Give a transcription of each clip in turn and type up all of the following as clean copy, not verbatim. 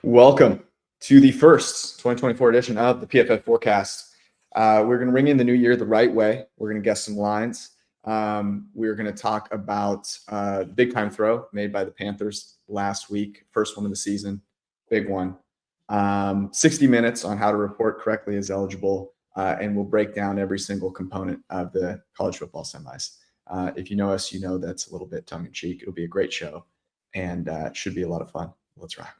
Welcome to the first 2024 edition of the PFF Forecast. We're going to ring in the new year the right way. We're going to guess some lines. We're going to talk about the big time throw made by the Panthers last week, first one of the season, big one. 60 minutes on how to report correctly as eligible, and we'll break down every single component of the college football semis. If you know us, you know that's a little bit tongue-in-cheek. It'll be a great show, and it should be a lot of fun. Let's rock.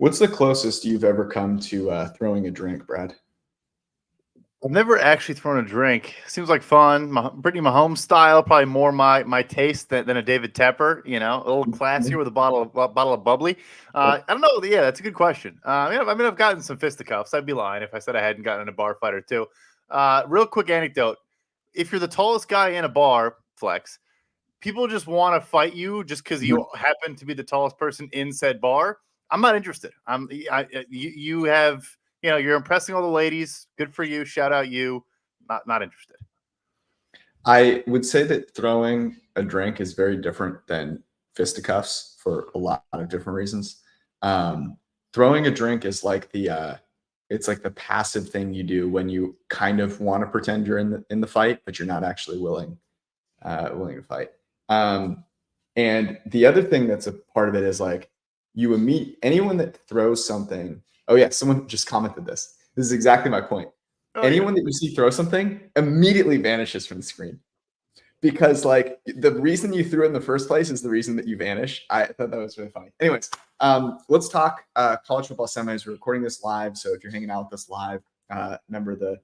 What's the closest you've ever come to throwing a drink, Brad? I've never actually thrown a drink. Seems like fun. Brittany Mahomes style, probably more my taste than a David Tepper. You know, a little classier with a bottle of bubbly. I don't know. Yeah, that's a good question. I've gotten some fisticuffs. I'd be lying if I said I hadn't gotten in a bar fight or two. Real quick anecdote: if you're the tallest guy in a bar, Flex, people just want to fight you just because you happen to be the tallest person in said bar. I'm not interested. You have. You know, you're impressing all the ladies. Good for you. Shout out you. Not interested. I would say that throwing a drink is very different than fisticuffs for a lot of different reasons. Throwing a drink is like it's like the passive thing you do when you kind of want to pretend you're in the fight, but you're not actually willing to fight. And the other thing that's a part of it is like anyone that throws something. Oh, yeah, someone just commented this. This is exactly my point. Anyone that you see throw something immediately vanishes from the screen because, like, the reason you threw it in the first place is the reason that you vanish. I thought that was really funny. Anyways, let's talk college football semis. We're recording this live, so if you're hanging out with us live, remember the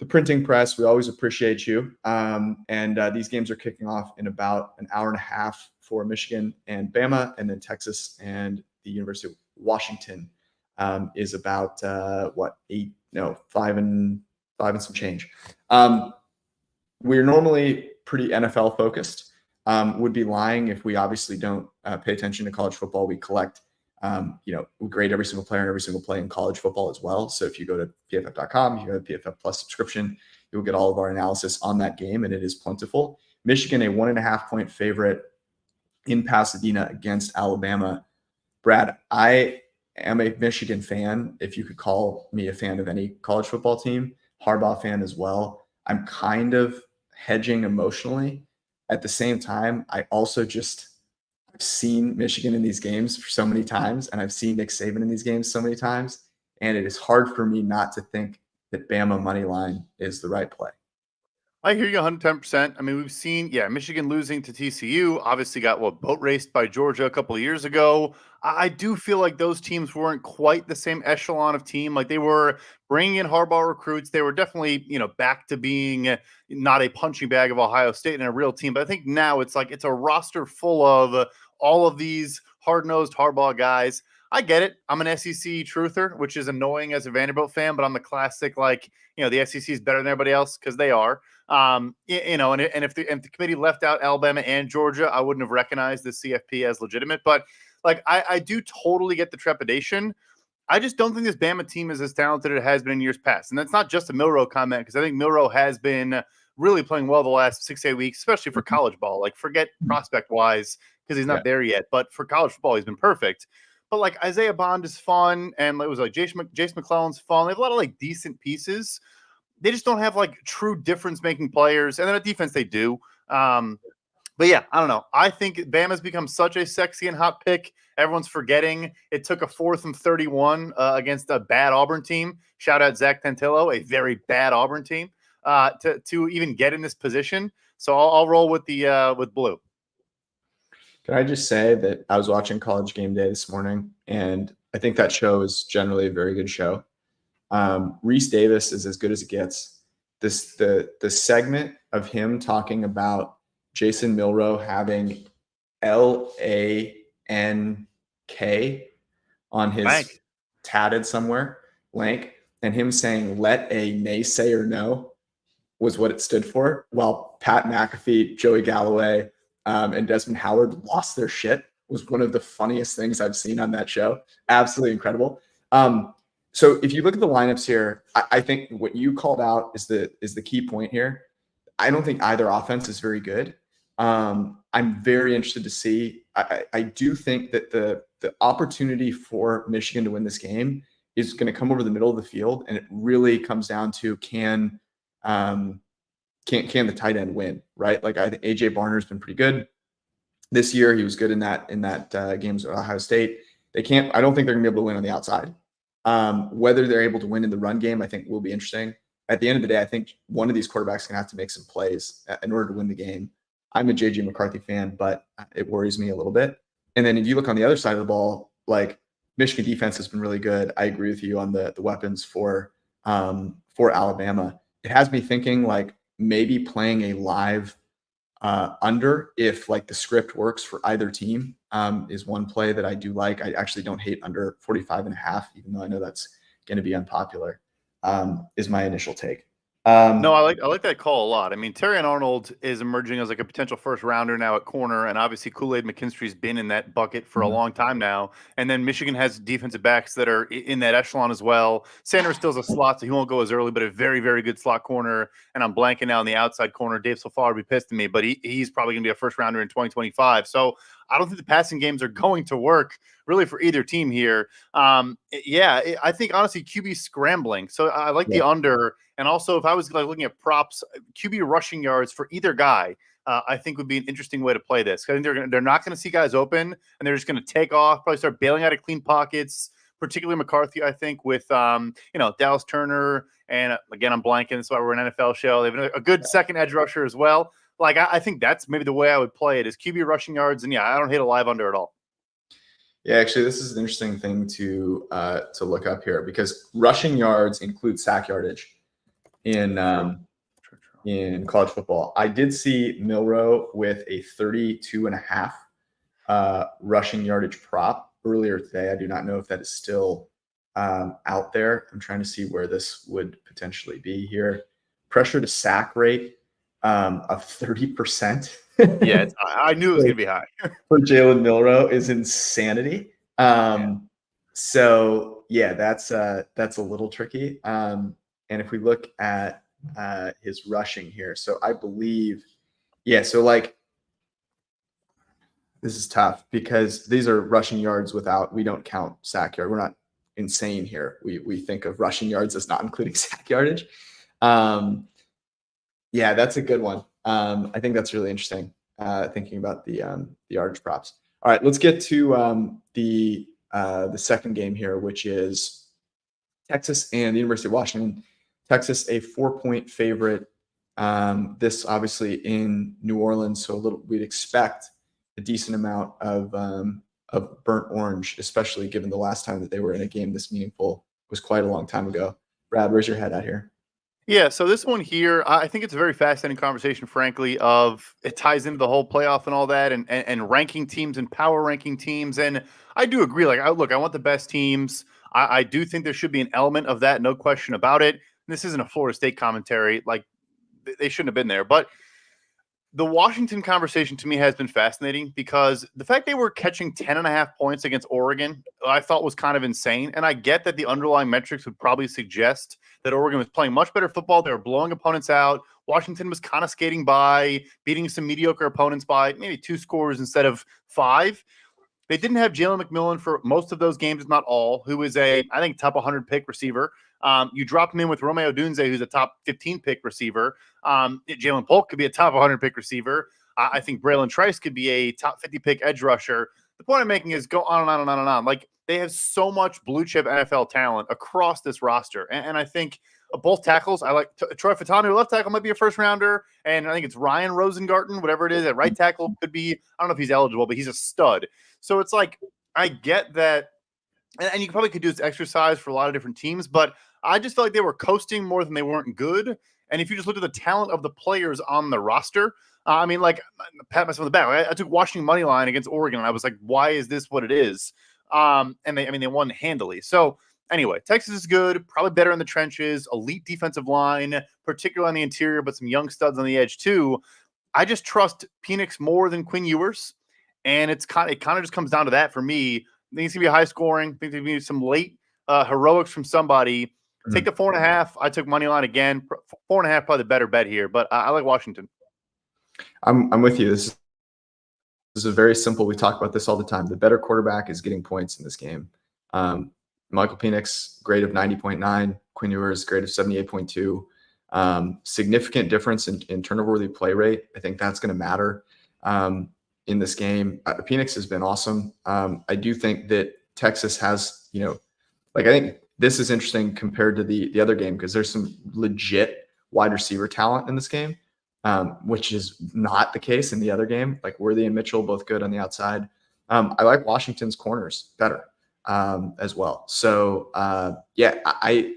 printing press. We always appreciate you. And these games are kicking off in about an hour and a half for Michigan and Bama, and then Texas and the University of Washington. Is about 5 and some change. We're normally pretty NFL focused. Would be lying if we obviously don't pay attention to college football. We collect, we grade every single player and every single play in college football as well. So if you go to PFF.com, you go to PFF Plus subscription, you'll get all of our analysis on that game, and it is plentiful. Michigan, a 1.5-point favorite in Pasadena against Alabama. Brad, I am a Michigan fan, if you could call me a fan of any college football team, Harbaugh fan as well. I'm kind of hedging emotionally. At the same time, I also I've seen Michigan in these games for so many times, and I've seen Nick Saban in these games so many times, and it is hard for me not to think that Bama money line is the right play. I hear you 110%. I mean, we've seen, Michigan losing to TCU, obviously got boat raced by Georgia a couple of years ago. I do feel like those teams weren't quite the same echelon of team. Like they were bringing in Harbaugh recruits. They were definitely, back to being not a punching bag of Ohio State and a real team. But I think now it's like it's a roster full of all of these hard-nosed Harbaugh guys. I get it. I'm an SEC truther, which is annoying as a Vanderbilt fan, but I'm the classic, the SEC is better than everybody else because they are. And if the committee left out Alabama and Georgia, I wouldn't have recognized the CFP as legitimate. But I do totally get the trepidation. I just don't think this Bama team is as talented as it has been in years past. And that's not just a Milroe comment, because I think Milroe has been really playing well the last 6-8 weeks, especially for college ball. Like, forget prospect wise, because he's not there yet. But for college football, he's been perfect. But like Isaiah Bond is fun, and it was like Jace McClellan's fun. They have a lot of decent pieces. They just don't have true difference making players. And then at defense, they do. But yeah, I don't know. I think Bama's become such a sexy and hot pick. Everyone's forgetting it took a 4th and 31 against a bad Auburn team. Shout out Zach Tantillo, a very bad Auburn team, to even get in this position. So I'll roll with with blue. Can I just say that I was watching College Game Day this morning, and I think that show is generally a very good show. Reese Davis is as good as it gets. The segment of him talking about Jason Milroe having LANK on his Lank. Tatted somewhere, Lank, and him saying, "Let a naysayer know." was what it stood for, while Pat McAfee, Joey Galloway, and Desmond Howard lost their shit. Was one of the funniest things I've seen on that show. Absolutely incredible. So if you look at the lineups here, I think what you called out is the key point here. I don't think either offense is very good. I'm very interested to see. I do think that the opportunity for Michigan to win this game is going to come over the middle of the field, and it really comes down to can the tight end win, right? Like I think AJ Barner's been pretty good this year. He was good in that games with Ohio State. I don't think they're going to be able to win on the outside. Whether they're able to win in the run game, I think will be interesting. At the end of the day, I think one of these quarterbacks is going to have to make some plays in order to win the game. I'm a JJ McCarthy fan, but it worries me a little bit. And then if you look on the other side of the ball, like Michigan defense has been really good. I agree with you on the weapons for Alabama. It has me thinking like maybe playing a live under if like the script works for either team is one play that I do like. I actually don't hate under 45.5, even though I know that's going to be unpopular, is my initial take. No, I like that call a lot. I mean, Terrion Arnold is emerging as like a potential first rounder now at corner, and obviously Kool-Aid McKinstry's been in that bucket for a long time now. And then Michigan has defensive backs that are in that echelon as well. Sanders still's a slot, so he won't go as early, but a very, very good slot corner. And I'm blanking now on the outside corner. Dave Sofar would be pissed at me, but he's probably going to be a first rounder in 2025. So I don't think the passing games are going to work really for either team here. I think honestly QB scrambling. So I like the under. And also, if I was like looking at props, QB rushing yards for either guy, I think would be an interesting way to play this. I think they're not going to see guys open, and they're just going to take off, probably start bailing out of clean pockets. Particularly McCarthy, I think, with Dallas Turner, and again, I'm blanking. That's why we're an NFL show. They have a good second edge rusher as well. Like I think that's maybe the way I would play it is QB rushing yards, and I don't hate a live under at all. Yeah, actually, this is an interesting thing to look up here because rushing yards include sack yardage in college football. I did see Milroe with a 32.5 rushing yardage prop earlier today. I do not know if that is still out there. I'm trying to see where this would potentially be here. Pressure to sack rate of 30%. Yeah, I knew it was going to be high. For Jalen Milroe is insanity. So yeah, that's a little tricky. And if we look at his rushing here, so I believe, so like this is tough because these are rushing yards we don't count sack yard. We're not insane here. We think of rushing yards as not including sack yardage. Yeah, that's a good one. I think that's really interesting. Thinking about the yardage props. All right, let's get to the second game here, which is Texas and the University of Washington. Texas, a 4-point favorite. This obviously in New Orleans, so we'd expect a decent amount of burnt orange, especially given the last time that they were in a game this meaningful was quite a long time ago. Brad, where's your head at here? Yeah, so this one here, I think it's a very fascinating conversation, frankly, of it ties into the whole playoff and all that and ranking teams and power ranking teams. And I do agree. Like, I want the best teams. I do think there should be an element of that, no question about it. And this isn't a Florida State commentary. Like, they shouldn't have been there. But the Washington conversation to me has been fascinating because the fact they were catching 10.5 points against Oregon, I thought was kind of insane. And I get that the underlying metrics would probably suggest that Oregon was playing much better football. They were blowing opponents out. Washington was kind of skating by, beating some mediocre opponents by maybe 2 scores instead of 5. They didn't have Jalen McMillan for most of those games, not all, who is I think, top 100 pick receiver. You drop him in with Romeo Dunze, who's a top 15 pick receiver. Jalen Polk could be a top 100 pick receiver. I think Braylon Trice could be a top 50 pick edge rusher. The point I'm making is go on and on and on and on. Like, they have so much blue chip NFL talent across this roster. And I think both tackles, I like Troy Fautanu, left tackle, might be a first rounder. And I think it's Ryan Rosengarten, whatever it is, at right tackle could be, I don't know if he's eligible, but he's a stud. So it's like, I get that. And you probably could do this exercise for a lot of different teams, but I just felt like they were coasting more than they weren't good. And if you just look at the talent of the players on the roster, I mean, like, pat myself on the back. I took Washington money line against Oregon, and I was like, why is this what it is? And they won handily. So Anyway, Texas is good, probably better in the trenches, elite defensive line, particularly on the interior, but some young studs on the edge too. I just trust Penix more than Quinn Ewers, and it kind of just comes down to that for me. I think it's gonna be high scoring. I think there's gonna be some late heroics from somebody. Take the 4.5. I took money line again. 4.5 probably the better bet here, but I like Washington. I'm with you. This is a very simple. We talk about this all the time. The better quarterback is getting points in this game. Michael Penix, grade of 90.9. Quinn Ewers, grade of 78.2. Significant difference in turnover-worthy play rate. I think that's going to matter in this game. Penix has been awesome. I do think that Texas has, I think this is interesting compared to the other game because there's some legit wide receiver talent in this game, which is not the case in the other game. Like Worthy and Mitchell, both good on the outside. I like Washington's corners better as well. So yeah, I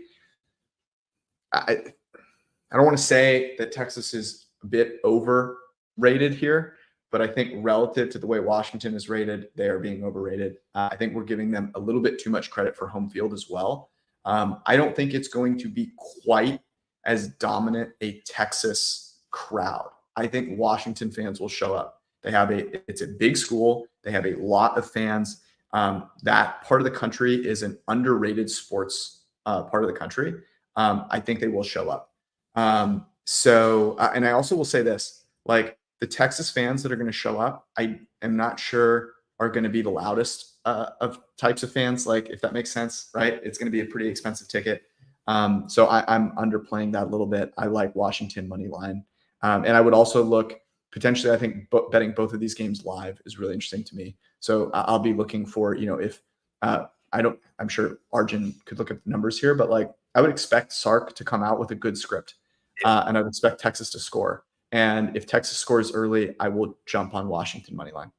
don't want to say that Texas is a bit overrated here, but I think relative to the way Washington is rated, they are being overrated. I think we're giving them a little bit too much credit for home field as well. I don't think it's going to be quite as dominant a Texas crowd. I think Washington fans will show up. It's a big school. They have a lot of fans. That part of the country is an underrated sports part of the country. I think they will show up. And I also will say this, like the Texas fans that are going to show up, I am not sure are going to be the loudest of types of fans. Like if that makes sense, right? It's going to be a pretty expensive ticket. So I'm underplaying that a little bit. I like Washington money line. And I would also look potentially, I think betting both of these games live is really interesting to me. So I'll be looking for, if I'm sure Arjun could look at the numbers here, but like I would expect Sark to come out with a good script and I would expect Texas to score. And if Texas scores early, I will jump on Washington money line.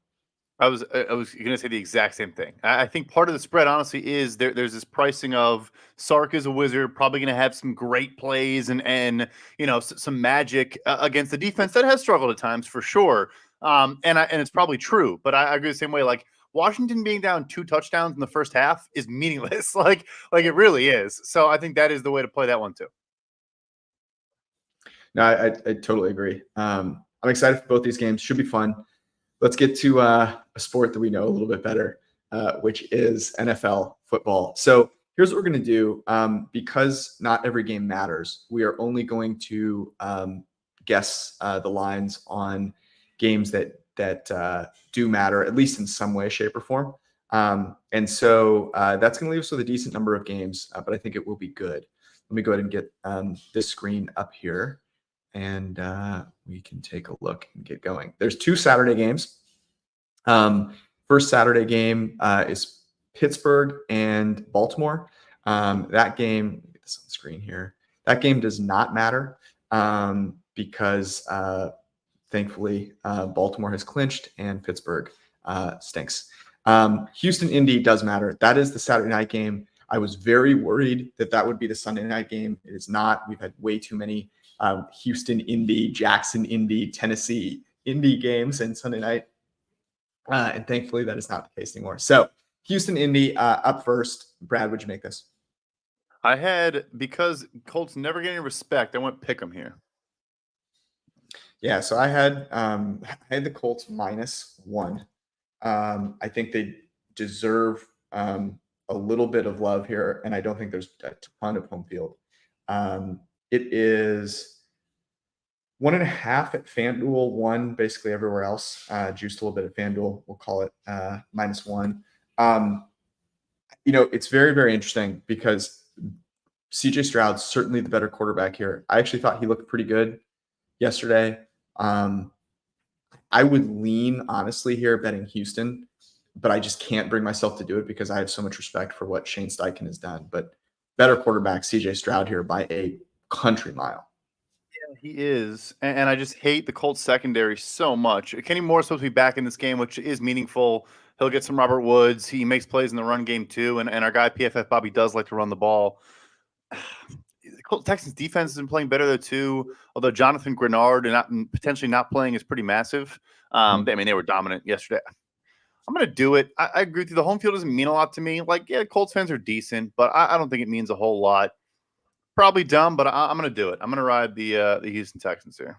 I was going to say the exact same thing. I think part of the spread, honestly, is there's this pricing of Sark is a wizard, probably going to have some great plays and some magic against the defense that has struggled at times for sure. And it's probably true, but I agree the same way. Like Washington being down 2 touchdowns in the first half is meaningless. like it really is. So I think that is the way to play that one too. No, I totally agree. I'm excited for both these games. Should be fun. Let's get to a sport that we know a little bit better, which is NFL football. So here's what we're going to do. Because not every game matters, we are only going to guess the lines on games that do matter, at least in some way, shape, or form. And so that's going to leave us with a decent number of games, but I think it will be good. Let me go ahead and get this screen up here. And we can take a look and get going. There's 2 Saturday games. First Saturday game is Pittsburgh and Baltimore. That game, get this on the screen here. That game does not matter because thankfully Baltimore has clinched and Pittsburgh stinks. Houston Indy does matter. That is the Saturday night game. I was very worried that would be the Sunday night game. It is not. We've had way too many Houston Indy, Jackson Indy, Tennessee Indy games and Sunday night. And thankfully that is not the case anymore. So Houston Indy up first. Brad, would you make this? I had, because Colts never get any respect, I went pick them here. Yeah, so I had the Colts -1. I think they deserve a little bit of love here, and I don't think there's a ton of home field. It is 1.5 at FanDuel, 1 basically everywhere else. Juiced a little bit at FanDuel. We'll call it -1. It's very, very interesting because CJ Stroud's certainly the better quarterback here. I actually thought he looked pretty good yesterday. I would lean honestly here betting Houston, but I just can't bring myself to do it because I have so much respect for what Shane Steichen has done. But better quarterback CJ Stroud here by a country mile. Yeah, he is. And I just hate the Colts secondary so much. Kenny Moore's supposed to be back in this game, which is meaningful. He'll get some Robert Woods. He makes plays in the run game too. And our guy PFF Bobby does like to run the ball. The Colts Texans defense has been playing better though too. Although Jonathan Grenard and potentially not playing is pretty massive. I mean, they were dominant yesterday. I'm going to do it. I agree with you. The home field doesn't mean a lot to me. Like, yeah, Colts fans are decent, but I don't think it means a whole lot. Probably dumb, but I'm going to do it. I'm going to ride the Houston Texans here.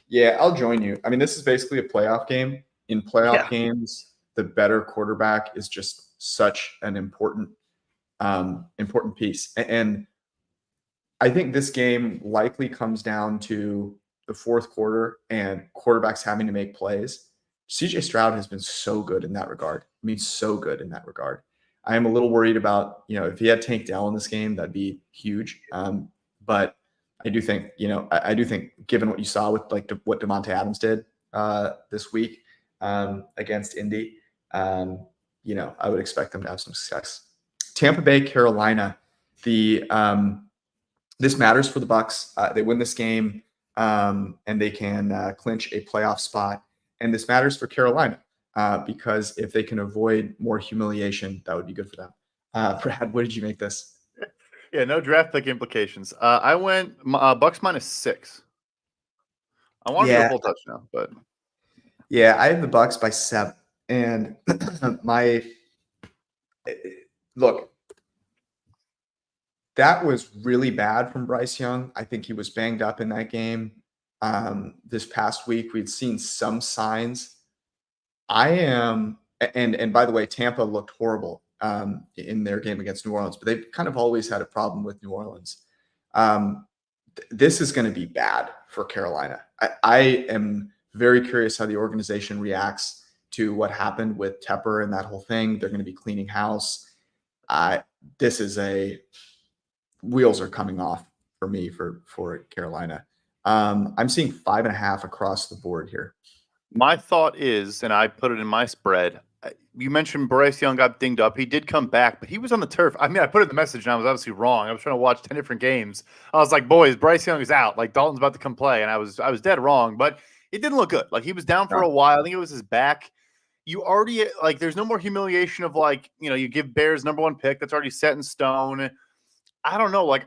Yeah, I'll join you. I mean, this is basically a playoff game. In playoff games, the better quarterback is just such an important piece. And I think this game likely comes down to the fourth quarter and quarterbacks having to make plays. CJ Stroud has been so good in that regard. I mean, so good in that regard. I am a little worried about, if he had Tank Dell in this game, that'd be huge. But I do think, I do think given what you saw with what Devontae Adams did this week against Indy, I would expect them to have some success. Tampa Bay, Carolina, this matters for the Bucs. They win this game and they can clinch a playoff spot. And this matters for Carolina because if they can avoid more humiliation, that would be good for them. Brad, what did you make this? Yeah, no draft pick implications. I went Bucs -6. I wanted to go full touchdown, but yeah, I have the Bucs by 7. And look, that was really bad from Bryce Young. I think he was banged up in that game. This past week, we'd seen some signs. And by the way, Tampa looked horrible in their game against New Orleans, but they've kind of always had a problem with New Orleans. This is going to be bad for Carolina. I am very curious how the organization reacts to what happened with Tepper and that whole thing. They're going to be cleaning house. This is wheels are coming off for me for Carolina. I'm seeing 5.5 across the board here. My thought is, and I put it in my spread, you mentioned Bryce Young got dinged up. He did come back, but he was on the turf. I mean, I put it in the message and I was obviously wrong. I was trying to watch 10 different games. I was like, boys, Bryce Young is out. Like Dalton's about to come play. And I was dead wrong, but it didn't look good. Like he was down for a while. I think it was his back. You already there's no more humiliation of you give Bears #1 pick. That's already set in stone. I don't know.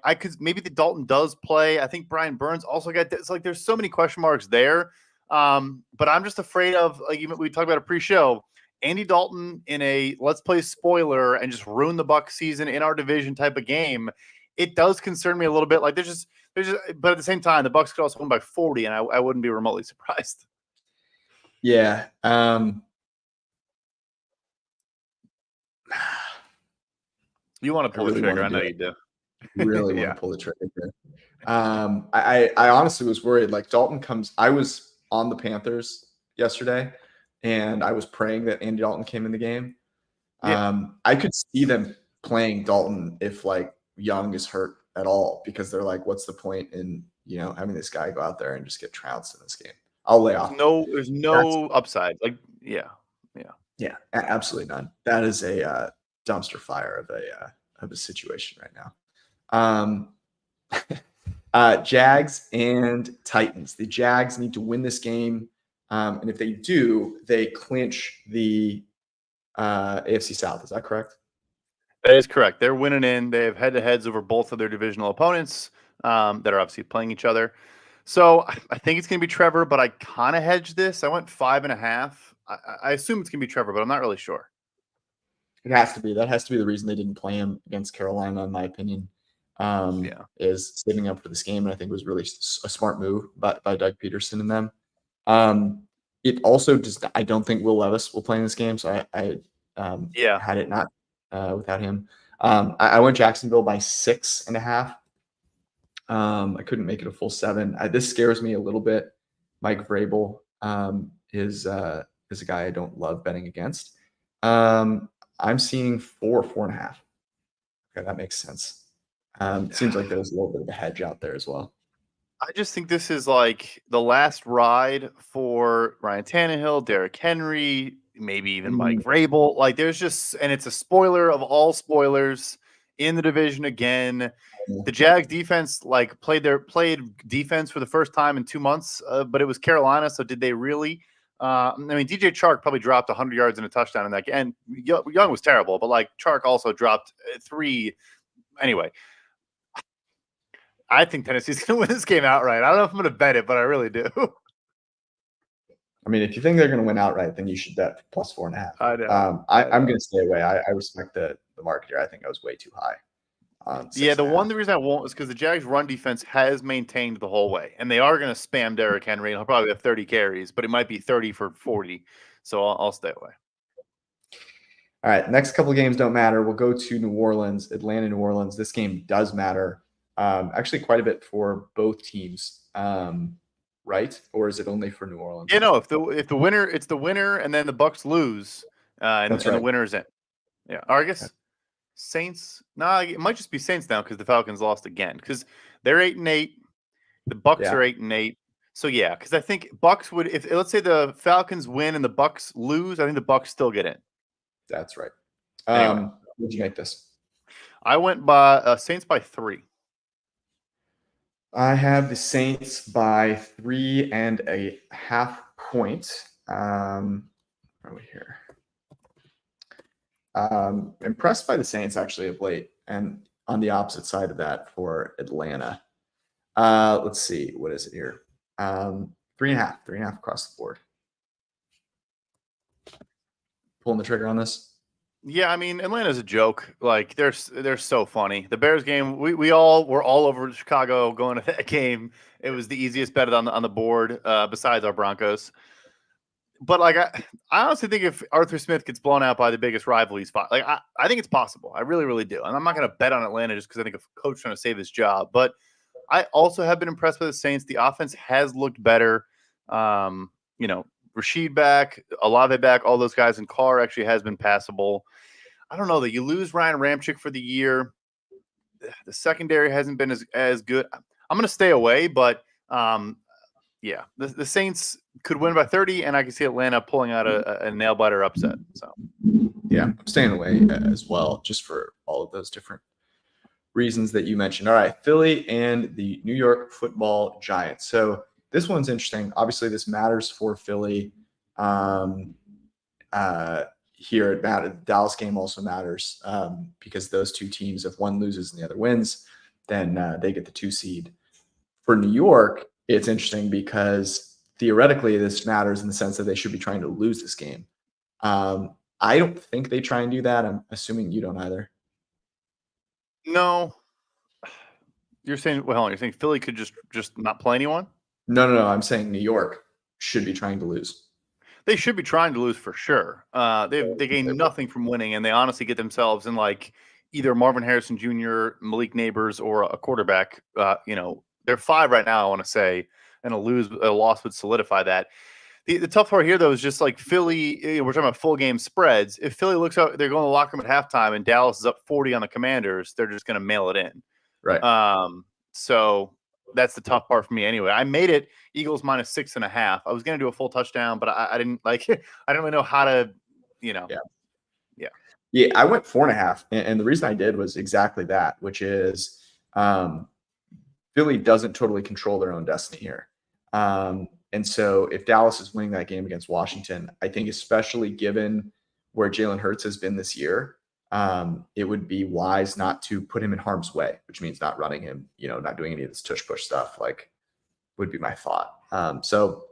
Maybe the Dalton does play. I think Brian Burns also got this. There's so many question marks there. But I'm just afraid of, we talked about a pre-show, Andy Dalton in a let's play spoiler and just ruin the Bucs season in our division type of game. It does concern me a little bit. But at the same time, the Bucs could also win by 40, and I wouldn't be remotely surprised. Yeah. You want to pull the trigger. I know you do. Really want to pull the trigger here. I honestly was worried. Dalton comes. I was on the Panthers yesterday, and I was praying that Andy Dalton came in the game. Yeah. I could see them playing Dalton if Young is hurt at all, because they're like, what's the point in having this guy go out there and just get trounced in this game? I'll lay off. There's no upside. Yeah, absolutely none. That is a dumpster fire of a situation right now. Jags and Titans. The Jags need to win this game, and if they do, they clinch the AFC South. Is that correct? That is correct. They're winning in. They have head-to-heads over both of their divisional opponents that are obviously playing each other. So I think it's going to be Trevor, but I kind of hedged this. I went 5.5. I assume it's going to be Trevor, but I'm not really sure. It has to be. That has to be the reason they didn't play him against Carolina, in my opinion. Is saving up for this game, and I think it was really a smart move by Doug Peterson and them. It also just, I don't think Will Levis will play in this game, so I had it not without him. I went Jacksonville by 6.5. I couldn't make it a full 7. This scares me a little bit. Mike Vrabel is a guy I don't love betting against. I'm seeing 4.5. Okay, that makes sense. It seems like there's a little bit of a hedge out there as well. I just think this is the last ride for Ryan Tannehill, Derrick Henry, maybe even Mike Vrabel. There's just, and it's a spoiler of all spoilers in the division again. The Jags defense played defense for the first time in 2 months, but it was Carolina. So did they really? DJ Chark probably dropped 100 yards and a touchdown in that game. And Young was terrible, but Chark also dropped 3. Anyway, I think Tennessee's going to win this game outright. I don't know if I'm going to bet it, but I really do. I mean, if you think they're going to win outright, then you should bet plus 4.5. I know. I'm going to stay away. I respect the market here. I think I was way too high on Yeah, 6.5. the reason I won't is because the Jags' run defense has maintained the whole way, and they are going to spam Derrick Henry. He'll probably have 30 carries, but it might be 30 for 40. So I'll stay away. All right, next couple of games don't matter. We'll go to New Orleans, Atlanta, New Orleans. This game does matter, actually quite a bit for both teams, right? Or is it only for New Orleans? You know, if the winner, it's the winner, and then the Bucks lose, and the winner's in. Yeah, or I guess okay. Saints. Nah, it might just be Saints now because the Falcons lost again because they're 8-8. The Bucks are 8-8. So yeah, because I think Bucks would if let's say the Falcons win and the Bucks lose, I think the Bucks still get in. That's right. Anyway. What'd you make this? I went by Saints by 3. I have the Saints by 3.5 points. Are we here? Impressed by the Saints actually of late, and on the opposite side of that for Atlanta. Let's see, what is it here? 3.5 across the board. Pulling the trigger on this. Yeah, I mean Atlanta's a joke. Like they're so funny. The Bears game, we all were all over Chicago going to that game. It was the easiest bet on the board besides our Broncos. But like I honestly think if Arthur Smith gets blown out by the biggest rival he's fought, like I think it's possible. I really, really do. And I'm not going to bet on Atlanta just because I think a coach trying to save his job. But I also have been impressed by the Saints. The offense has looked better. Rashid back, Olave back, all those guys, and Carr actually has been passable. I don't know that you lose Ryan Ramczyk for the year. The secondary hasn't been as good. I'm going to stay away, but yeah, the Saints could win by 30, and I can see Atlanta pulling out a nail biter upset. So yeah, I'm staying away as well, just for all of those different reasons that you mentioned. All right, Philly and the New York Football Giants. So this one's interesting. Obviously, this matters for Philly. Here at the Dallas game also matters because those two teams, if one loses and the other wins, then they get the 2 seed. For New York, it's interesting because theoretically this matters in the sense that they should be trying to lose this game. I don't think they try and do that. I'm assuming you don't either. No. You're saying Philly could just not play anyone? No. I'm saying New York should be trying to lose. They should be trying to lose for sure. They gain nothing from winning, and they honestly get themselves in like either Marvin Harrison Jr., Malik Neighbors, or a quarterback. They're 5 right now, I want to say, and a loss would solidify that. The tough part here, though, is just like Philly. We're talking about full game spreads. If Philly looks out, they're going to the locker room at halftime, and Dallas is up 40 on the Commanders. They're just going to mail it in. Right. So that's the tough part for me anyway. I made it Eagles minus 6.5. I was going to do a full touchdown, but I didn't like I don't really know how to, Yeah. I went 4.5. And the reason I did was exactly that, which is Philly doesn't totally control their own destiny here. And so if Dallas is winning that game against Washington, I think especially given where Jalen Hurts has been this year, it would be wise not to put him in harm's way, which means not running him, not doing any of this tush push stuff, like would be my thought. So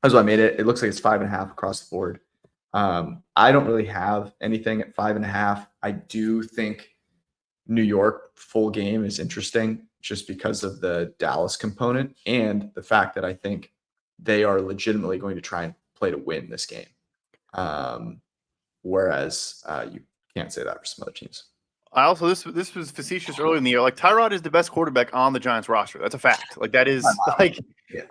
that's why I made it. It looks like it's 5.5 across the board. I don't really have anything at 5.5. I do think New York full game is interesting just because of the Dallas component and the fact that I think they are legitimately going to try and play to win this game. Whereas you can't say that for some other teams. I also this was facetious earlier in the year. Like Tyrod is the best quarterback on the Giants roster. That's a fact. Like that is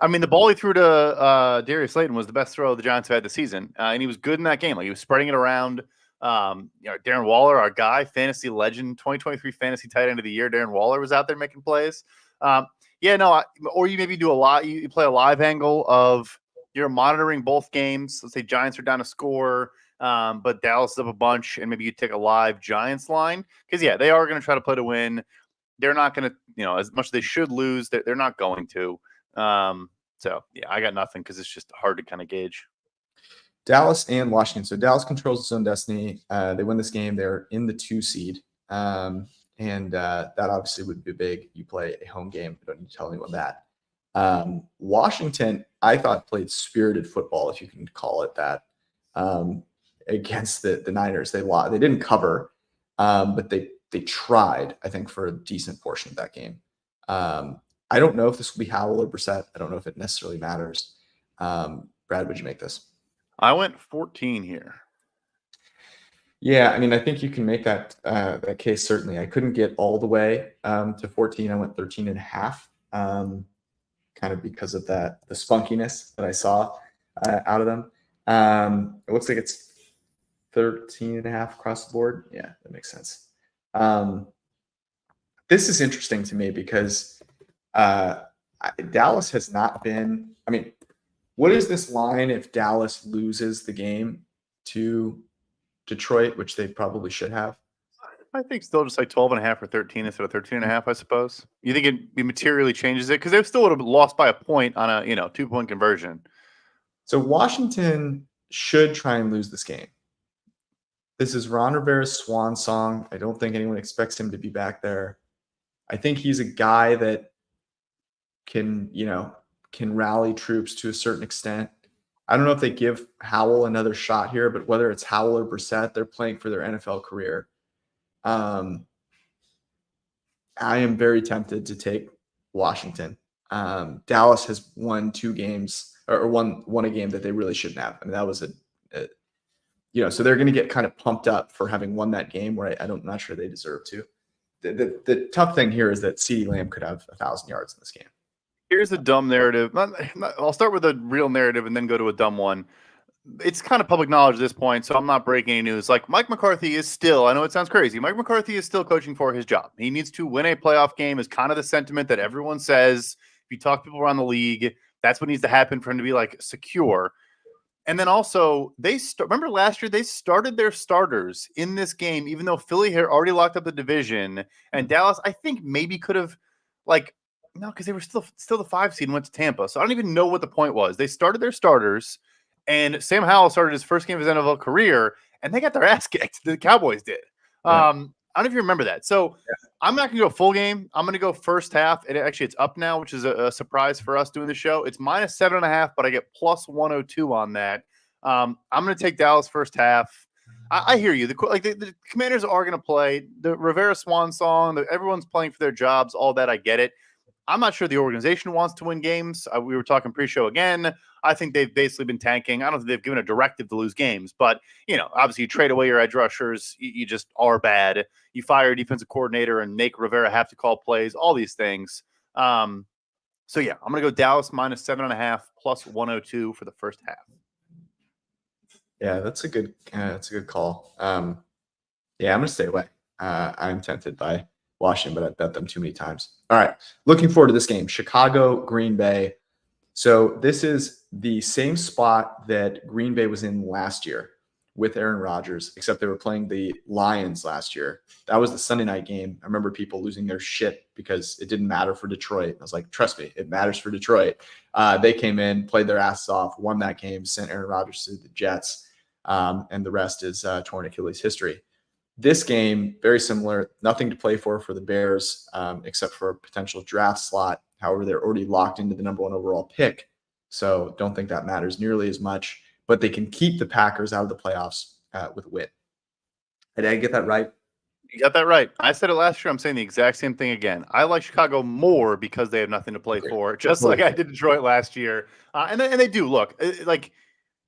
I mean, the ball he threw to Darius Slayton was the best throw the Giants have had this season, and he was good in that game. Like he was spreading it around. Darren Waller, our guy, fantasy legend, 2023 fantasy tight end of the year. Darren Waller was out there making plays. Or you maybe do you play a live angle of you're monitoring both games. Let's say Giants are down a score. But Dallas is up a bunch, and maybe you take a live Giants line because they are going to try to play to win. They're not going to, as much as they should lose, they're not going to. I got nothing because it's just hard to kind of gauge. Dallas and Washington. So Dallas controls its own destiny. They win this game. They're in the 2 seed, and that obviously would be big. You play a home game. I don't need to tell anyone that. Washington, I thought, played spirited football, if you can call it that, against the Niners. They lost. They didn't cover, but they tried, I think, for a decent portion of that game. I don't know if this will be Howell or Brissett. I don't know if it necessarily matters. Brad, would you make this? I went 14 here. Yeah, I mean, I think you can make that case, certainly. I couldn't get all the way to 14. I went 13 and a half, kind of because of the spunkiness that I saw out of them. It looks like it's 13 and a half across the board. Yeah, that makes sense. This is interesting to me because Dallas has not been. I mean, what is this line if Dallas loses the game to Detroit, which they probably should have? I think still just like 12 and a half or 13 instead of 13 and a half, I suppose. You think it materially changes it? Because they still would have lost by a point on a 2-point conversion. So Washington should try and lose this game. This is Ron Rivera's swan song. I don't think anyone expects him to be back there. I think he's a guy that can rally troops to a certain extent. I don't know if they give Howell another shot here, but whether it's Howell or Brissett, they're playing for their NFL career. I am very tempted to take Washington. Dallas has won 2 games or won a game that they really shouldn't have. I mean, that was so they're going to get kind of pumped up for having won that game where I'm not sure they deserve to. The tough thing here is that CeeDee Lamb could have 1,000 yards in this game. Here's a dumb narrative. I'll start with a real narrative and then go to a dumb one. It's kind of public knowledge at this point, so I'm not breaking any news. Like, Mike McCarthy is still, I know it sounds crazy, Mike McCarthy is still coaching for his job. He needs to win a playoff game is kind of the sentiment that everyone says. If you talk to people around the league, that's what needs to happen for him to be, like, secure. And then also, remember last year, they started their starters in this game, even though Philly had already locked up the division. And Dallas, I think, maybe could have, no, because they were still the 5 seed and went to Tampa. So I don't even know what the point was. They started their starters, and Sam Howell started his first game of his NFL career, and they got their ass kicked. The Cowboys did. I don't know if you remember that. So I'm not going to go full game. I'm going to go first half. It's up now, which is a surprise for us doing the show. It's minus 7.5, but I get plus 102 on that. I'm going to take Dallas first half. I hear you. The Commanders are going to play the Rivera Swan song. Everyone's playing for their jobs. All that, I get it. I'm not sure the organization wants to win games. We were talking pre-show again. I think they've basically been tanking. I don't think they've given a directive to lose games, but obviously you trade away your edge rushers. You just are bad. You fire a defensive coordinator and make Rivera have to call plays. All these things. I'm going to go Dallas minus 7.5 plus 102 for the first half. Yeah, that's a good call. I'm going to stay away. I'm tempted by Washington, but I've bet them too many times. All right, looking forward to this game. Chicago, Green Bay. So this is the same spot that Green Bay was in last year with Aaron Rodgers, except they were playing the Lions last year. That was the Sunday night game. I remember people losing their shit because it didn't matter for Detroit. I was like, trust me, it matters for Detroit. They came in, played their asses off, won that game, sent Aaron Rodgers to the Jets, and the rest is torn Achilles history. This game, very similar, nothing to play for the Bears except for a potential draft slot. However, they're already locked into the number 1 overall pick, so don't think that matters nearly as much. But they can keep the Packers out of the playoffs with a win. Did I get that right? You got that right. I said it last year. I'm saying the exact same thing again. I like Chicago more because they have nothing to play for, just like I did Detroit last year. And they do. Look,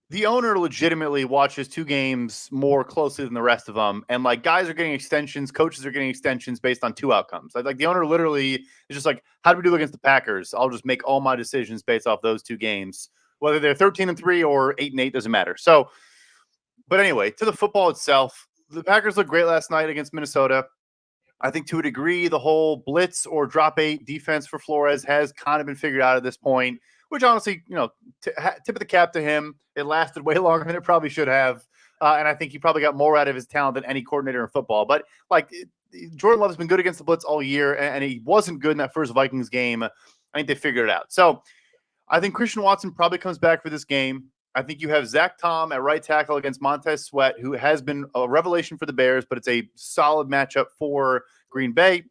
the owner legitimately watches 2 games more closely than the rest of them. And guys are getting extensions, coaches are getting extensions based on 2 outcomes. Like the owner literally is just like, how do we do against the Packers? I'll just make all my decisions based off those 2 games, whether they're 13-3 or 8-8, doesn't matter. So, but anyway, to the football itself, the Packers looked great last night against Minnesota. I think to a degree, the whole blitz or drop 8 defense for Flores has kind of been figured out at this point, which honestly, tip of the cap to him. It lasted way longer than it probably should have. And I think he probably got more out of his talent than any coordinator in football. But Jordan Love has been good against the blitz all year, and he wasn't good in that first Vikings game. I think they figured it out. So I think Christian Watson probably comes back for this game. I think you have Zach Tom at right tackle against Montez Sweat, who has been a revelation for the Bears, but it's a solid matchup for Green Bay.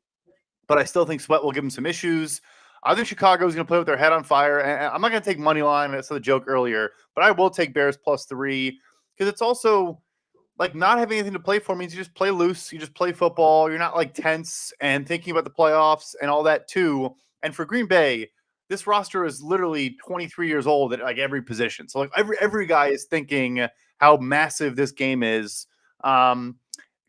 But I still think Sweat will give him some issues. I think Chicago is going to play with their head on fire. And I'm not going to take money line. I saw the joke earlier, but I will take Bears +3 because it's also like not having anything to play for means you just play loose. You just play football. You're not like tense and thinking about the playoffs and all that too. And for Green Bay, this roster is literally 23 years old at like every position. So like every guy is thinking how massive this game is.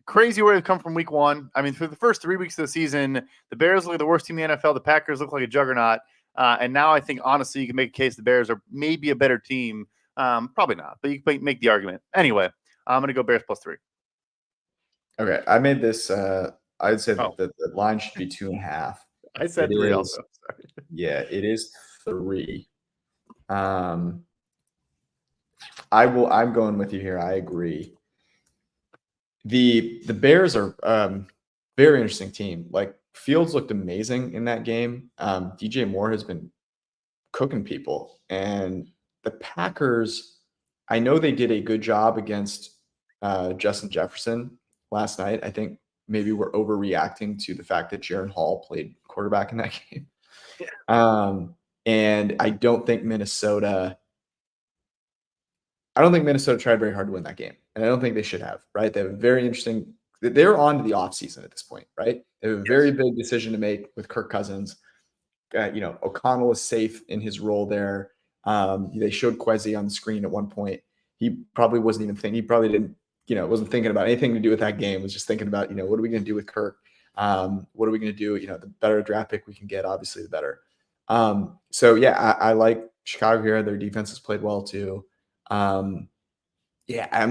Crazy where they've come from week one. I mean, for the first 3 weeks of the season, the Bears look like the worst team in the NFL. The Packers look like a juggernaut. And now I think, honestly, you can make a case the Bears are maybe a better team. Probably not, but you can make the argument. Anyway, I'm going to go Bears +3. Okay. I made this. I'd say that the line should be 2.5. I said 3 also. Sorry. Yeah, it is 3. I'm going with you here. I agree. The Bears are very interesting team. Like Fields looked amazing in that game. DJ Moore has been cooking people, and the Packers, I know they did a good job against Justin Jefferson last night. I think maybe we're overreacting to the fact that Jaron Hall played quarterback in that game. Yeah. And I don't think Minnesota tried very hard to win that game. And I don't think they should have, right? They have a very interesting – they're on to the offseason at this point, right? They have a very big decision to make with Kirk Cousins. O'Connell is safe in his role there. They showed Kwesi on the screen at one point. He probably wasn't even thinking – he probably didn't – wasn't thinking about anything to do with that game. Was just thinking about, what are we going to do with Kirk? What are we going to do? The better draft pick we can get, obviously, the better. I like Chicago here. Their defense has played well too. I'm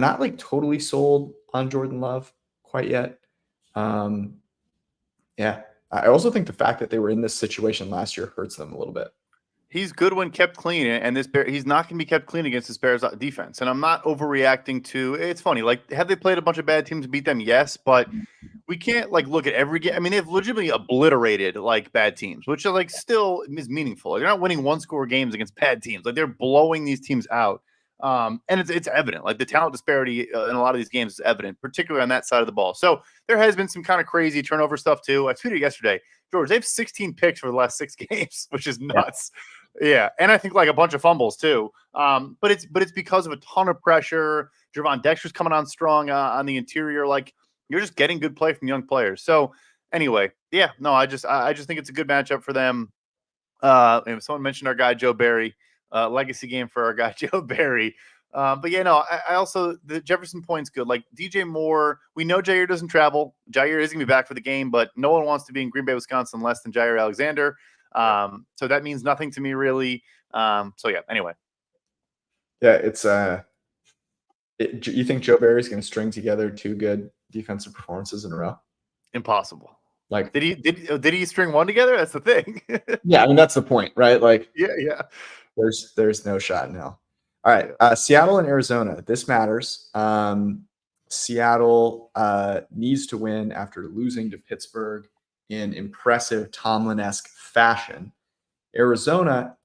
not like totally sold on Jordan Love quite yet. I also think the fact that they were in this situation last year hurts them a little bit. He's good when kept clean, and he's not going to be kept clean against this Bears defense. And I'm not overreacting to. It's funny, like have they played a bunch of bad teams and beat them? Yes, but we can't like look at every game. I mean, they've legitimately obliterated like bad teams, which are like still is meaningful. They're not winning 1-score games against bad teams. Like they're blowing these teams out. And it's evident, like the talent disparity in a lot of these games is evident, particularly on that side of the ball. So there has been some kind of crazy turnover stuff too. I tweeted yesterday, George, they have 16 picks for the last 6 games, which is nuts. Yeah. And I think like a bunch of fumbles too. But it's because of a ton of pressure. Javon Dexter's coming on strong on the interior. Like you're just getting good play from young players. So anyway, I just think it's a good matchup for them. And someone mentioned our guy, Joe Barry. Legacy game for our guy Joe Barry. I also the Jefferson point's good. Like DJ Moore, we know Jair doesn't travel. Jair is gonna be back for the game, but no one wants to be in Green Bay, Wisconsin less than Jair Alexander. So that means nothing to me really. Anyway. Yeah, it's you think Joe Barry's gonna string together 2 good defensive performances in a row? Impossible. Like did he string one together? That's the thing. Yeah, I mean that's the point, right? Like yeah. There's no shot in hell. All right, Seattle and Arizona. This matters. Seattle needs to win after losing to Pittsburgh in impressive Tomlin-esque fashion. Arizona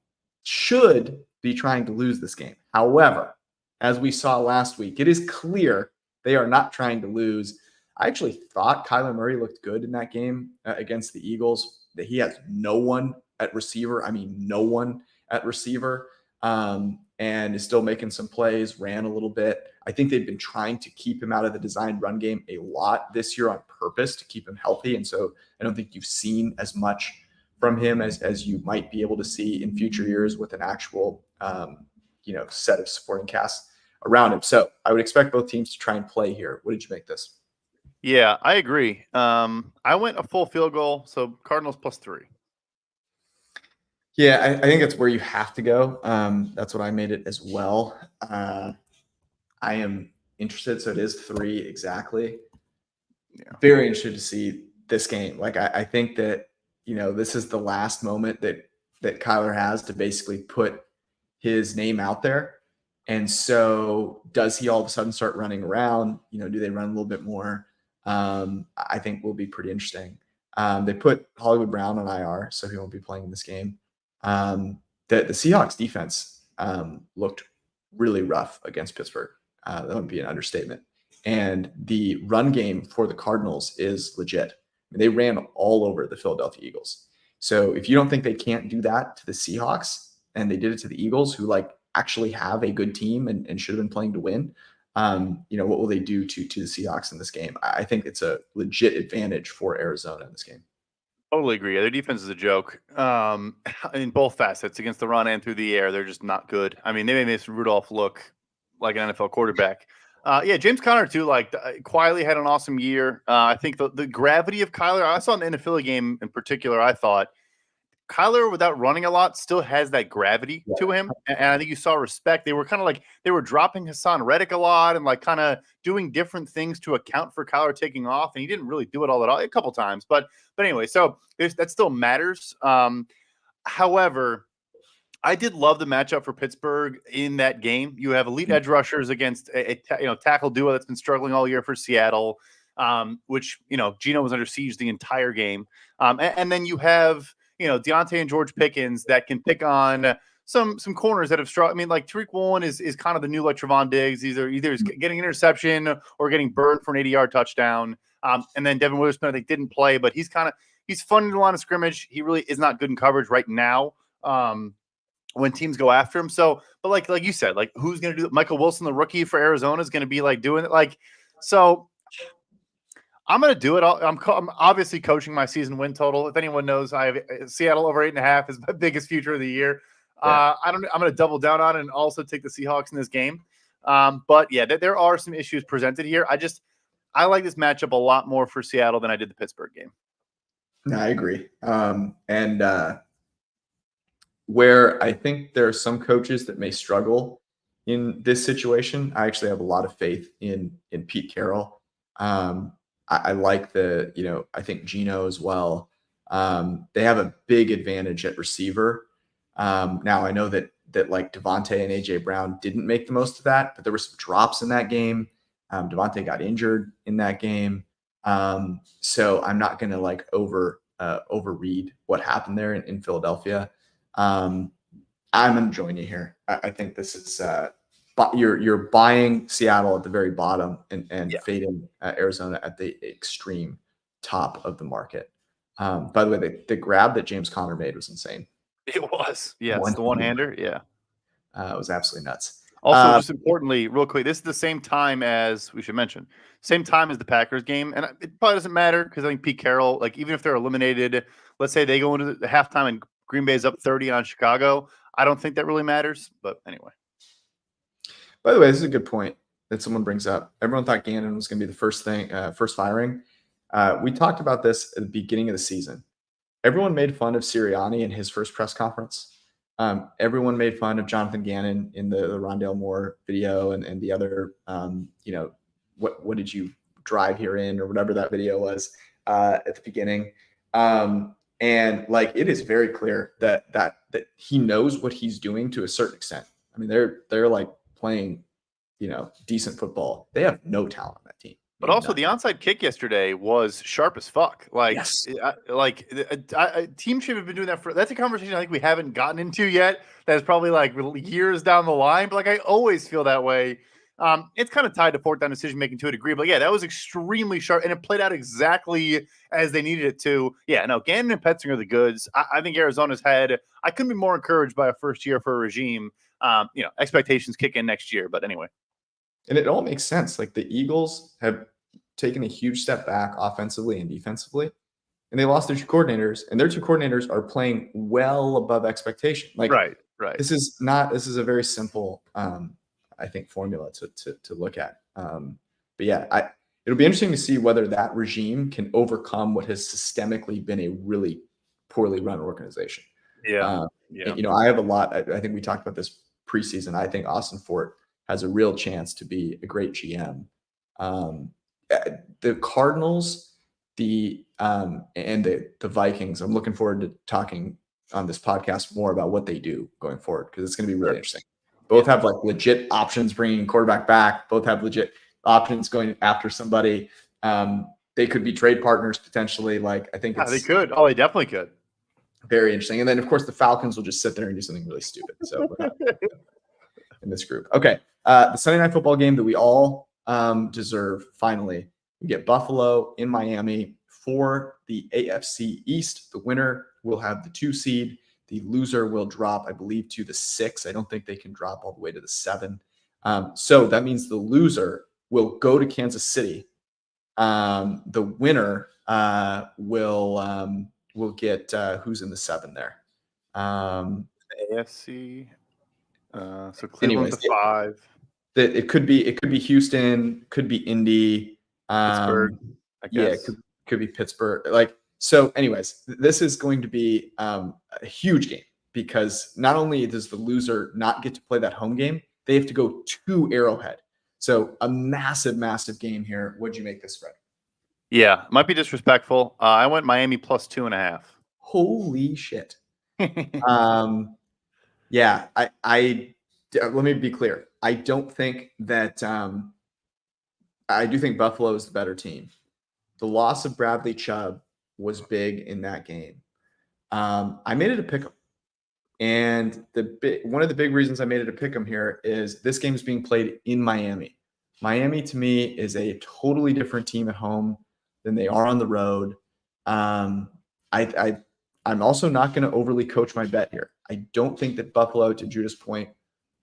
should be trying to lose this game. However, as we saw last week, it is clear they are not trying to lose. I actually thought Kyler Murray looked good in that game against the Eagles. That he has no one at receiver. I mean, no one at receiver, and is still making some plays, ran a little bit. I think they've been trying to keep him out of the designed run game a lot this year on purpose to keep him healthy. And so I don't think you've seen as much from him as you might be able to see in future years with an actual, set of supporting casts around him. So I would expect both teams to try and play here. What did you make this? Yeah, I agree. I went a full field goal, so Cardinals +3. Yeah, I think that's where you have to go. That's what I made it as well. I am interested. So it is 3 exactly. Yeah. Very interested to see this game. Like I think that, this is the last moment that Kyler has to basically put his name out there. And so does he all of a sudden start running around? Do they run a little bit more? I think will be pretty interesting. They put Hollywood Brown on IR, so he won't be playing in this game. The Seahawks defense looked really rough against Pittsburgh. That would be an understatement. And the run game for the Cardinals is legit. I mean, they ran all over the Philadelphia Eagles. So if you don't think they can't do that to the Seahawks, and they did it to the Eagles, who like actually have a good team and should have been playing to win, what will they do to the Seahawks in this game? I think it's a legit advantage for Arizona in this game. Totally agree. Their defense is a joke in both facets, against the run and through the air. They're just not good. I mean, they made Mason Rudolph look like an NFL quarterback. James Conner too, quietly had an awesome year. I think the gravity of Kyler, I saw in the Philly game in particular, I thought Kyler, without running a lot, still has that gravity to him. And I think you saw respect. They were kind of like, they were dropping Hassan Reddick a lot and like kind of doing different things to account for Kyler taking off. And he didn't really do it all a couple times. But anyway, so that still matters. However, I did love the matchup for Pittsburgh in that game. You have elite edge rushers against a tackle duo that's been struggling all year for Seattle, which, Geno was under siege the entire game. And then you have, Deontay and George Pickens that can pick on some corners that have struggled. I mean, like Tariq Woolen is kind of the new like Trevon Diggs. Either he's getting an interception or getting burned for an 80-yard touchdown. And then Devin Witherspoon, I think, didn't play, but he's fun in the line of scrimmage. He really is not good in coverage right now when teams go after him. So, but like you said, like who's going to do it? Michael Wilson, the rookie for Arizona, is going to be like doing it. Like, so I'm going to do it. I'm obviously coaching my season win total. If anyone knows, I have Seattle over 8.5 is my biggest future of the year. Yeah. I'm going to double down on it and also take the Seahawks in this game. But yeah, there are some issues presented here. I like this matchup a lot more for Seattle than I did the Pittsburgh game. No, I agree. Where I think there are some coaches that may struggle in this situation, I actually have a lot of faith in Pete Carroll. I like I think Geno as well. They have a big advantage at receiver. Now I know that like Devontae and AJ Brown didn't make the most of that, but there were some drops in that game. Devontae got injured in that game. So I'm not going to like overread what happened there in Philadelphia. I'm enjoying you here. I think this is you're buying Seattle at the very bottom and fading Arizona at the extreme top of the market. By the way, the grab that James Conner made was insane. It was, yes, the one-hander, yeah. It was absolutely nuts. Also, just importantly, real quick, this is the same time as we should mention, same time as the Packers game, and it probably doesn't matter because I think Pete Carroll, like even if they're eliminated, let's say they go into the halftime and Green Bay's up 30 on Chicago, I don't think that really matters. But anyway. By the way, this is a good point that someone brings up. Everyone thought Gannon was going to be the first firing. We talked about this at the beginning of the season. Everyone made fun of Sirianni in his first press conference. Everyone made fun of Jonathan Gannon in the Rondale Moore video and the other, what did you drive here in or whatever that video was at the beginning. And like, it is very clear that he knows what he's doing to a certain extent. I mean, they're like playing, decent football. They have no talent on that team. But also, the onside kick yesterday was sharp as fuck. Like, yes. A team should have been doing that that's a conversation I think we haven't gotten into yet. That is probably like years down the line. But like, I always feel that way. It's kind of tied to fourth down decision making to a degree. But yeah, that was extremely sharp, and it played out exactly as they needed it to. Yeah, no, Gannon and Petzing are the goods. I think Arizona's had. I couldn't be more encouraged by a first year for a regime. Expectations kick in next year. But anyway. And it all makes sense. Like the Eagles have taken a huge step back offensively and defensively, and they lost their two coordinators, and their two coordinators are playing well above expectation. Like, right. This is a very simple, I think, formula to look at. But yeah, it'll be interesting to see whether that regime can overcome what has systemically been a really poorly run organization. Yeah. I have a lot. I think we talked about this preseason. I think Austin Fort has a real chance to be a great GM. The Cardinals, and the Vikings, I'm looking forward to talking on this podcast more about what they do going forward, because it's going to be really interesting. Both have like legit options bringing quarterback back. Both have legit options going after somebody. They could be trade partners potentially. Like, I think they could. Oh, they definitely could. Very interesting. And then of course the Falcons will just sit there and do something really stupid. So in this group. Okay. The Sunday Night Football game that we all deserve. Finally, we get Buffalo in Miami for the AFC East. The winner will have the 2 seed. The loser will drop, I believe, to the 6. I don't think they can drop all the way to the 7. So that means the loser will go to Kansas City. The winner will get who's in the 7 there. AFC. So Cleveland's Anyways, the 5. it could be Houston, could be Indy, Pittsburgh, I yeah, guess. could be Pittsburgh. Like, so anyways, this is going to be a huge game because not only does the loser not get to play that home game, they have to go to Arrowhead. So a massive game here. What'd you make this spread? Yeah, might be disrespectful. I went Miami plus 2.5. Holy shit. Yeah, I let me be clear. I don't think that I do think Buffalo is the better team. The loss of Bradley Chubb was big in that game. I made it a pick 'em. And one of the big reasons I made it a pick 'em here is this game is being played in Miami. Miami to me is a totally different team at home than they are on the road. I'm also not going to overly coach my bet here. I don't think that Buffalo, to Judah's point,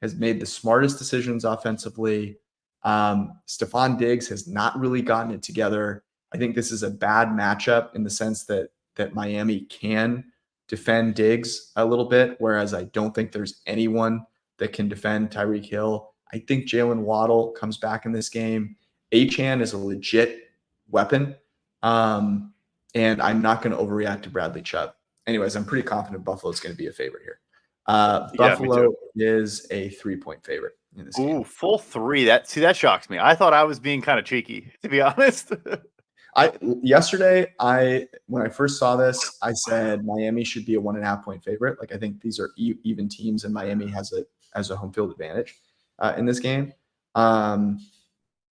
has made the smartest decisions offensively. Stephon Diggs has not really gotten it together. I think this is a bad matchup in the sense that Miami can defend Diggs a little bit, whereas I don't think there's anyone that can defend Tyreek Hill. I think Jalen Waddle comes back in this game. Achane is a legit weapon, and I'm not going to overreact to Bradley Chubb. Anyways, I'm pretty confident Buffalo's going to be a favorite here. Buffalo is a 3-point favorite in this game. Ooh, full 3. That shocks me. I thought I was being kind of cheeky, to be honest. Yesterday, when I first saw this, I said Miami should be a 1.5-point favorite. Like, I think these are even teams, and Miami has a home field advantage in this game. Now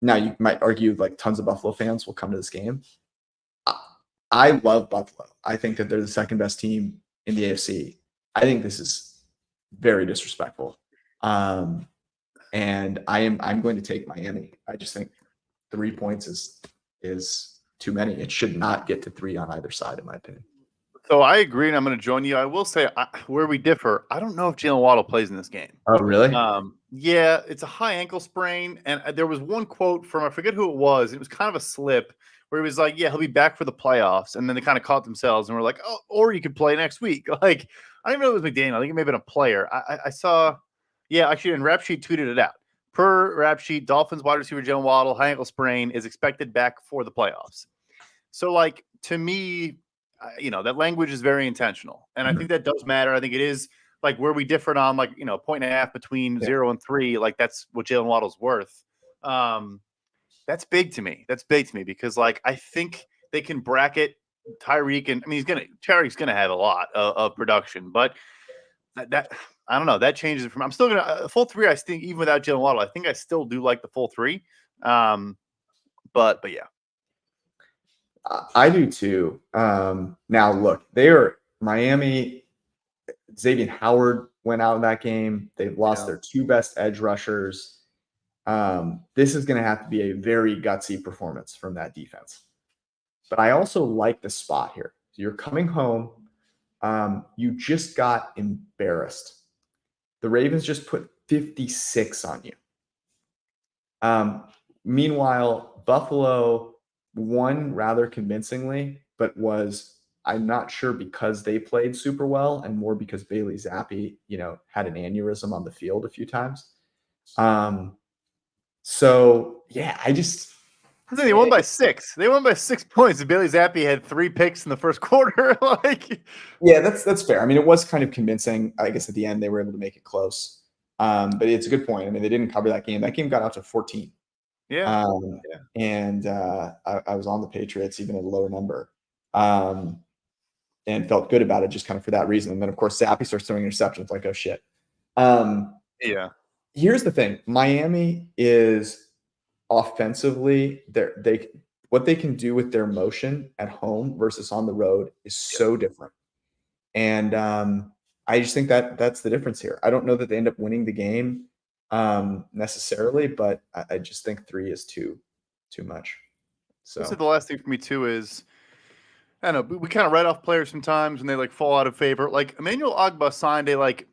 you might argue like tons of Buffalo fans will come to this game. I love Buffalo. I think that they're the second best team in the AFC. I think this is very disrespectful. And I'm going to take Miami. I just think 3 points is too many. It should not get to 3 on either side, in my opinion. So I agree, and I'm going to join you. I will say where we differ, I don't know if Jalen Waddle plays in this game. Oh, really? Yeah, it's a high ankle sprain, and there was one quote from, I forget who it was. It was kind of a slip where he was like, yeah, he'll be back for the playoffs, and then they kind of caught themselves and were like, oh, or you could play next week. Like, I don't even know if it was McDaniel. I think it may have been a player. I saw, yeah, actually, and Rap Sheet tweeted it out. Per Rap Sheet, Dolphins wide receiver Jalen Waddle, high ankle sprain, is expected back for the playoffs. So, like, to me, that language is very intentional. And I think that does matter. I think it is like where we differed on, like, 1.5 between 0 and 3. Like, that's what Jalen Waddle's worth. That's big to me. Because, like, I think they can bracket Tyreek. And I mean, Tyreek's going to have a lot of production. But that I don't know. That changes it from. I'm still going to full 3. I think even without Jalen Waddle, I think I still do like the full 3. But yeah. I do too. Now, look, Miami. Xavier Howard went out in that game. They've lost their 2 best edge rushers. This is going to have to be a very gutsy performance from that defense. But I also like the spot here. So you're coming home. You just got embarrassed. The Ravens just put 56 on you. Meanwhile, Buffalo won rather convincingly, but I'm not sure because they played super well and more because Bailey Zappi, had an aneurysm on the field a few times. So yeah, they won by 6. They won by 6 points. And Bailey Zappi had 3 picks in the first quarter. Yeah, that's fair. I mean, it was kind of convincing. I guess at the end they were able to make it close. But it's a good point. I mean, they didn't cover that game. That game got out to 14. Yeah. And I was on the Patriots even at a lower number. And felt good about it just kind of for that reason. And then, of course, Zappi starts throwing interceptions. Like, oh, shit. Yeah. Here's the thing. Miami is offensively, what they can do with their motion at home versus on the road is so different. And I just think that's the difference here. I don't know that they end up winning the game necessarily, but I just think 3 is too much. So the last thing for me, too, is I know, but we kind of write off players sometimes when they like fall out of favor. Like Emmanuel Agba signed a like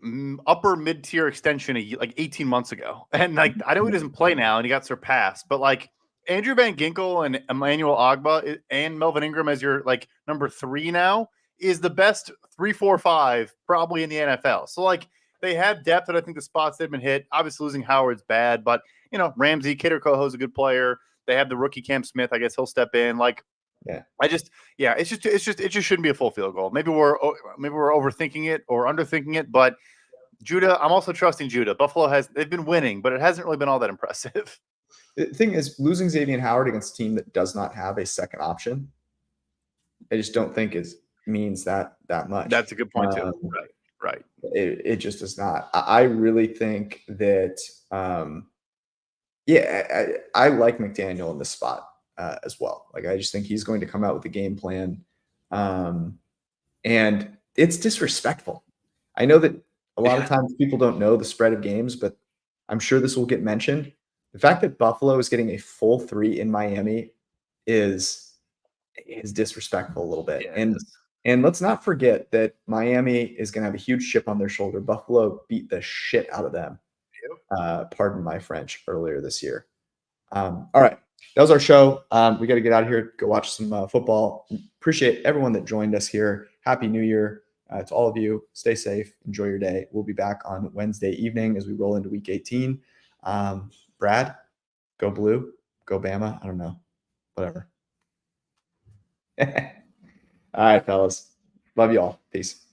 upper mid tier extension like 18 months ago, and like I know he doesn't play now, and he got surpassed. But like Andrew Van Ginkel and Emmanuel Agba and Melvin Ingram as your like number 3 now is the best 3, 4, 5 probably in the NFL. So like they have depth, and I think the spots they've been hit. Obviously losing Howard's bad, but you know Ramsey, Kidder Coho's a good player. They have the rookie Cam Smith. I guess he'll step in. Like Yeah. it just shouldn't be a full field goal. Maybe we're overthinking it or underthinking it, but Judah, I'm also trusting Judah. Buffalo they've been winning, but it hasn't really been all that impressive. The thing is, losing Xavier Howard against a team that does not have a second option, I just don't think means that much. That's a good point too. Right. It just does not. I really think that, I like McDaniel in this spot as well. Like I just think he's going to come out with a game plan, and it's disrespectful. I know that a lot of times people don't know the spread of games, but I'm sure this will get mentioned. The fact that Buffalo is getting a full 3 in Miami is disrespectful a little bit. Yeah, and let's not forget that Miami is going to have a huge chip on their shoulder. Buffalo beat the shit out of them. Pardon my French, earlier this year. All right. That was our show. We got to get out of here, go watch some football. Appreciate everyone that joined us here. Happy New Year to all of you. Stay safe. Enjoy your day. We'll be back on Wednesday evening as we roll into week 18. Brad, go Blue, go Bama. I don't know. Whatever. All right, fellas. Love you all. Peace.